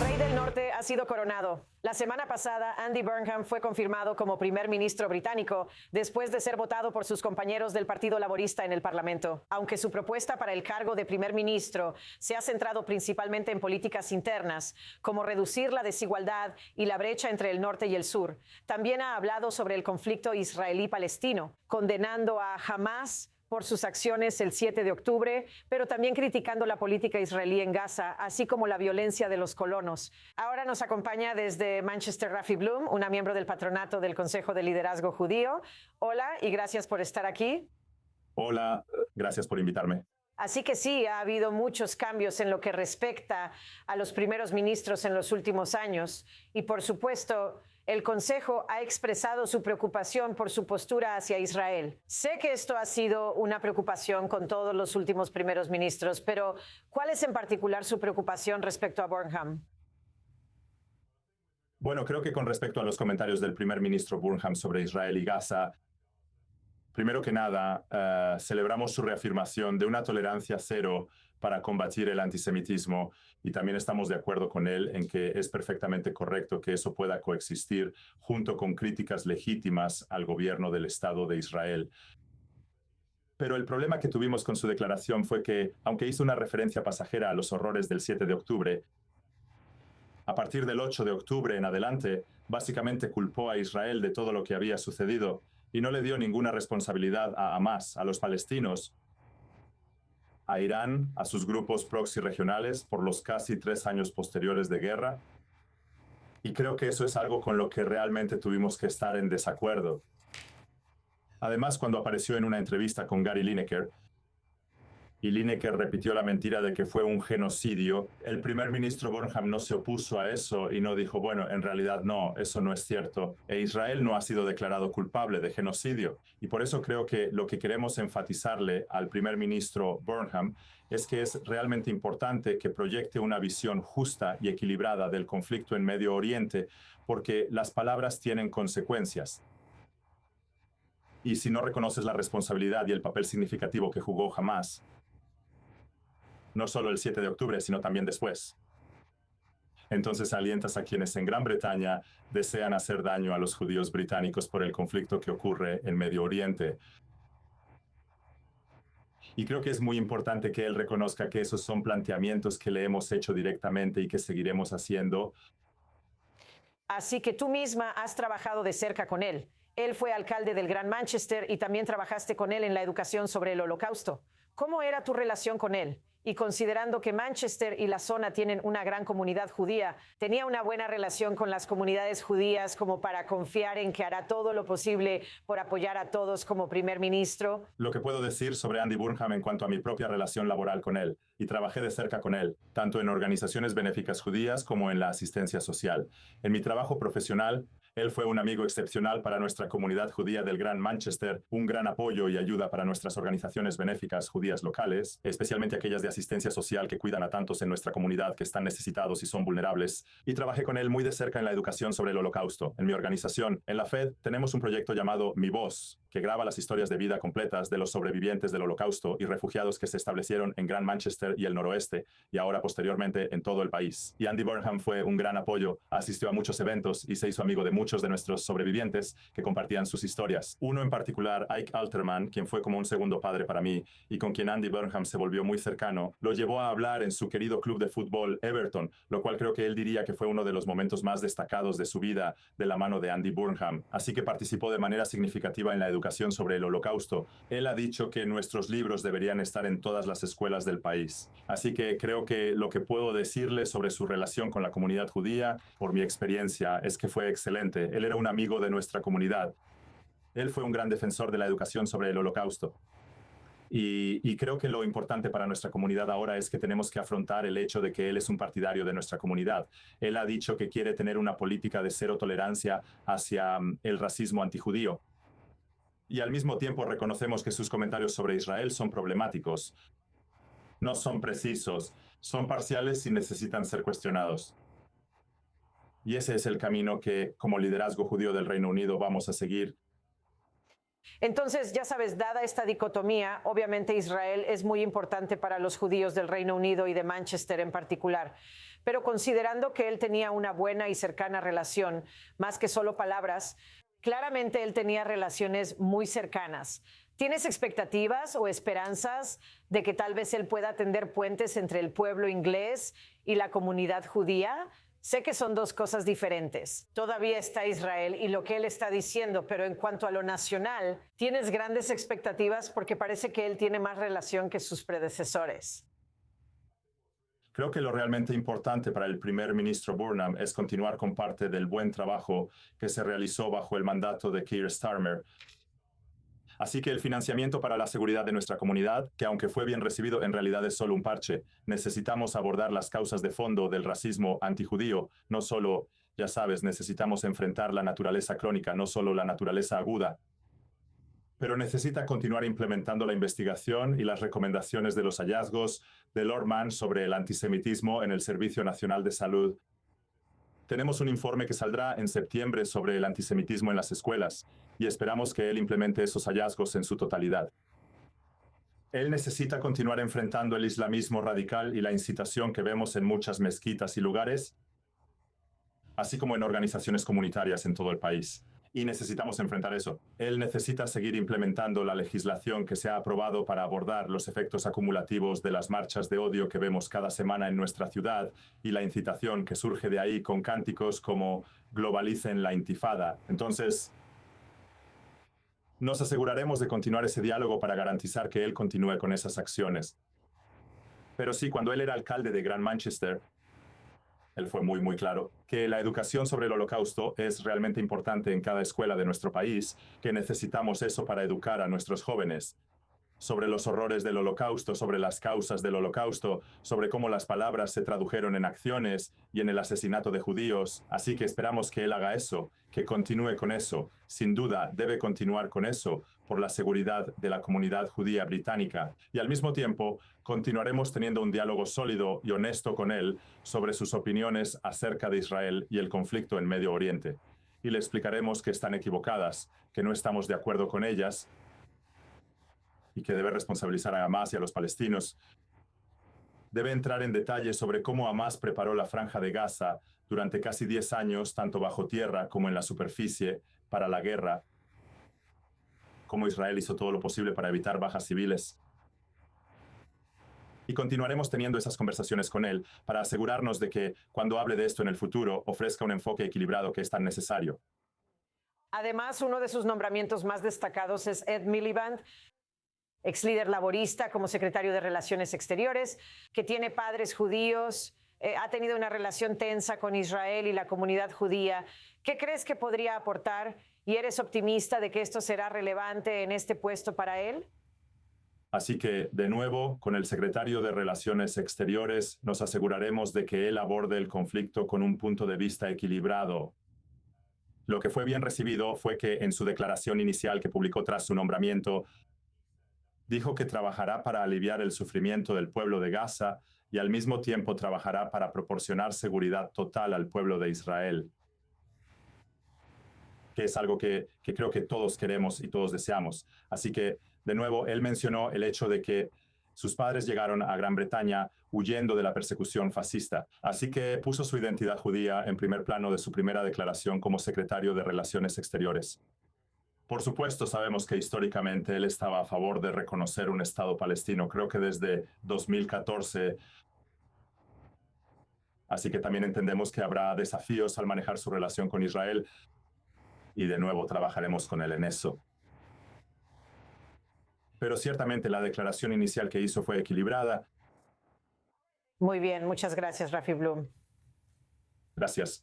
Rey del Norte ha sido coronado. La semana pasada, Andy Burnham fue confirmado como primer ministro británico después de ser votado por sus compañeros del Partido Laborista en el Parlamento. Aunque su propuesta para el cargo de primer ministro se ha centrado principalmente en políticas internas, como reducir la desigualdad y la brecha entre el norte y el sur, también ha hablado sobre el conflicto israelí-palestino, condenando a Hamás por sus acciones el 7 de octubre, pero también criticando la política israelí en Gaza, así como la violencia de los colonos. Ahora nos acompaña desde Manchester Rafi Bloom, una miembro del patronato del Consejo de Liderazgo Judío. Hola y gracias por estar aquí. Hola, gracias por invitarme. Así que sí, ha habido muchos cambios en lo que respecta a los primeros ministros en los últimos años y, por supuesto, el Consejo ha expresado su preocupación por su postura hacia Israel. Sé que esto ha sido una preocupación con todos los últimos primeros ministros, pero ¿cuál es en particular su preocupación respecto a Burnham? Bueno, creo que con respecto a los comentarios del primer ministro Burnham sobre Israel y Gaza, primero que nada, celebramos su reafirmación de una tolerancia cero para combatir el antisemitismo y también estamos de acuerdo con él en que es perfectamente correcto que eso pueda coexistir junto con críticas legítimas al gobierno del Estado de Israel. Pero el problema que tuvimos con su declaración fue que, aunque hizo una referencia pasajera a los horrores del 7 de octubre, a partir del 8 de octubre en adelante, básicamente culpó a Israel de todo lo que había sucedido y no le dio ninguna responsabilidad a Hamás, a los palestinos, a Irán, a sus grupos proxy regionales por los casi 3 años posteriores de guerra. Y creo que eso es algo con lo que realmente tuvimos que estar en desacuerdo. Además, cuando apareció en una entrevista con Gary Lineker, y Lineker repitió la mentira de que fue un genocidio, el primer ministro Burnham no se opuso a eso y no dijo, bueno, en realidad no, eso no es cierto. E Israel no ha sido declarado culpable de genocidio. Y por eso creo que lo que queremos enfatizarle al primer ministro Burnham es que es realmente importante que proyecte una visión justa y equilibrada del conflicto en Medio Oriente, porque las palabras tienen consecuencias. Y si no reconoces la responsabilidad y el papel significativo que jugó Hamás, no solo el 7 de octubre, sino también después, entonces alientas a quienes en Gran Bretaña desean hacer daño a los judíos británicos por el conflicto que ocurre en Medio Oriente. Y creo que es muy importante que él reconozca que esos son planteamientos que le hemos hecho directamente y que seguiremos haciendo. Así que tú misma has trabajado de cerca con él. Él fue alcalde del Gran Manchester y también trabajaste con él en la educación sobre el Holocausto. ¿Cómo era tu relación con él? Y considerando que Manchester y la zona tienen una gran comunidad judía, ¿tenía una buena relación con las comunidades judías como para confiar en que hará todo lo posible por apoyar a todos como primer ministro? Lo que puedo decir sobre Andy Burnham en cuanto a mi propia relación laboral con él, y trabajé de cerca con él, tanto en organizaciones benéficas judías como en la asistencia social. En mi trabajo profesional, él fue un amigo excepcional para nuestra comunidad judía del Gran Manchester, un gran apoyo y ayuda para nuestras organizaciones benéficas judías locales, especialmente aquellas de asistencia social que cuidan a tantos en nuestra comunidad que están necesitados y son vulnerables. Y trabajé con él muy de cerca en la educación sobre el Holocausto. En mi organización, en la FED, tenemos un proyecto llamado Mi Voz, que graba las historias de vida completas de los sobrevivientes del Holocausto y refugiados que se establecieron en Gran Manchester y el noroeste, y ahora posteriormente en todo el país. Y Andy Burnham fue un gran apoyo, asistió a muchos eventos y se hizo amigo de muchos de nuestros sobrevivientes que compartían sus historias. Uno en particular, Ike Alterman, quien fue como un segundo padre para mí y con quien Andy Burnham se volvió muy cercano, lo llevó a hablar en su querido club de fútbol Everton, lo cual creo que él diría que fue uno de los momentos más destacados de su vida de la mano de Andy Burnham. Así que participó de manera significativa en la educación sobre el Holocausto. Él ha dicho que nuestros libros deberían estar en todas las escuelas del país. Así que creo que lo que puedo decirle sobre su relación con la comunidad judía, por mi experiencia, es que fue excelente. Él era un amigo de nuestra comunidad. Él fue un gran defensor de la educación sobre el Holocausto. Y creo que lo importante para nuestra comunidad ahora es que tenemos que afrontar el hecho de que él es un partidario de nuestra comunidad. Él ha dicho que quiere tener una política de cero tolerancia hacia el racismo antijudío. Y al mismo tiempo reconocemos que sus comentarios sobre Israel son problemáticos. No son precisos, son parciales y necesitan ser cuestionados. Y ese es el camino que, como liderazgo judío del Reino Unido, vamos a seguir. Entonces, ya sabes, dada esta dicotomía, obviamente Israel es muy importante para los judíos del Reino Unido y de Manchester en particular. pero considerando que él tenía una buena y cercana relación, más que solo palabras, claramente él tenía relaciones muy cercanas. ¿Tienes expectativas o esperanzas de que tal vez él pueda tender puentes entre el pueblo inglés y la comunidad judía? Sé que son dos cosas diferentes. Todavía está Israel y lo que él está diciendo, pero en cuanto a lo nacional, ¿tienes grandes expectativas? Porque parece que él tiene más relación que sus predecesores. Creo que lo realmente importante para el primer ministro Burnham es continuar con parte del buen trabajo que se realizó bajo el mandato de Keir Starmer. Así que el financiamiento para la seguridad de nuestra comunidad, que aunque fue bien recibido, en realidad es solo un parche. Necesitamos abordar las causas de fondo del racismo antijudío, no solo, ya sabes, necesitamos enfrentar la naturaleza crónica, no solo la naturaleza aguda. Pero necesita continuar implementando la investigación y las recomendaciones de los hallazgos de Lord Mann sobre el antisemitismo en el Servicio Nacional de Salud. Tenemos un informe que saldrá en septiembre sobre el antisemitismo en las escuelas y esperamos que él implemente esos hallazgos en su totalidad. Él necesita continuar enfrentando el islamismo radical y la incitación que vemos en muchas mezquitas y lugares, así como en organizaciones comunitarias en todo el país. Y necesitamos enfrentar eso. Él necesita seguir implementando la legislación que se ha aprobado para abordar los efectos acumulativos de las marchas de odio que vemos cada semana en nuestra ciudad y la incitación que surge de ahí con cánticos como "globalicen la intifada". Entonces, nos aseguraremos de continuar ese diálogo para garantizar que él continúe con esas acciones. Pero sí, cuando él era alcalde de Gran Manchester, él fue muy claro que la educación sobre el Holocausto es realmente importante en cada escuela de nuestro país, que necesitamos eso para educar a nuestros jóvenes sobre los horrores del Holocausto, sobre las causas del Holocausto, sobre cómo las palabras se tradujeron en acciones y en el asesinato de judíos. Así que esperamos que él haga eso, que continúe con eso. Sin duda, debe continuar con eso por la seguridad de la comunidad judía británica. Y al mismo tiempo, continuaremos teniendo un diálogo sólido y honesto con él sobre sus opiniones acerca de Israel y el conflicto en Medio Oriente. Y le explicaremos que están equivocadas, que no estamos de acuerdo con ellas, y que debe responsabilizar a Hamas y a los palestinos. Debe entrar en detalle sobre cómo Hamas preparó la Franja de Gaza durante casi 10 años, tanto bajo tierra como en la superficie, para la guerra. Cómo Israel hizo todo lo posible para evitar bajas civiles. Y continuaremos teniendo esas conversaciones con él para asegurarnos de que, cuando hable de esto en el futuro, ofrezca un enfoque equilibrado que es tan necesario. Además, uno de sus nombramientos más destacados es Ed Miliband, ex líder laborista como secretario de Relaciones Exteriores, que tiene padres judíos, ha tenido una relación tensa con Israel y la comunidad judía. ¿Qué crees que podría aportar y eres optimista de que esto será relevante en este puesto para él? Así que, de nuevo, con el secretario de Relaciones Exteriores, nos aseguraremos de que él aborde el conflicto con un punto de vista equilibrado. Lo que fue bien recibido fue que en su declaración inicial que publicó tras su nombramiento, dijo que trabajará para aliviar el sufrimiento del pueblo de Gaza y al mismo tiempo trabajará para proporcionar seguridad total al pueblo de Israel, que es algo que creo que todos queremos y todos deseamos. Así que, de nuevo, él mencionó el hecho de que sus padres llegaron a Gran Bretaña huyendo de la persecución fascista. Así que puso su identidad judía en primer plano de su primera declaración como secretario de Relaciones Exteriores. Por supuesto, sabemos que históricamente él estaba a favor de reconocer un Estado palestino, creo que desde 2014. Así que también entendemos que habrá desafíos al manejar su relación con Israel y de nuevo trabajaremos con él en eso. Pero ciertamente la declaración inicial que hizo fue equilibrada. Muy bien, muchas gracias, Rafi Bloom. Gracias.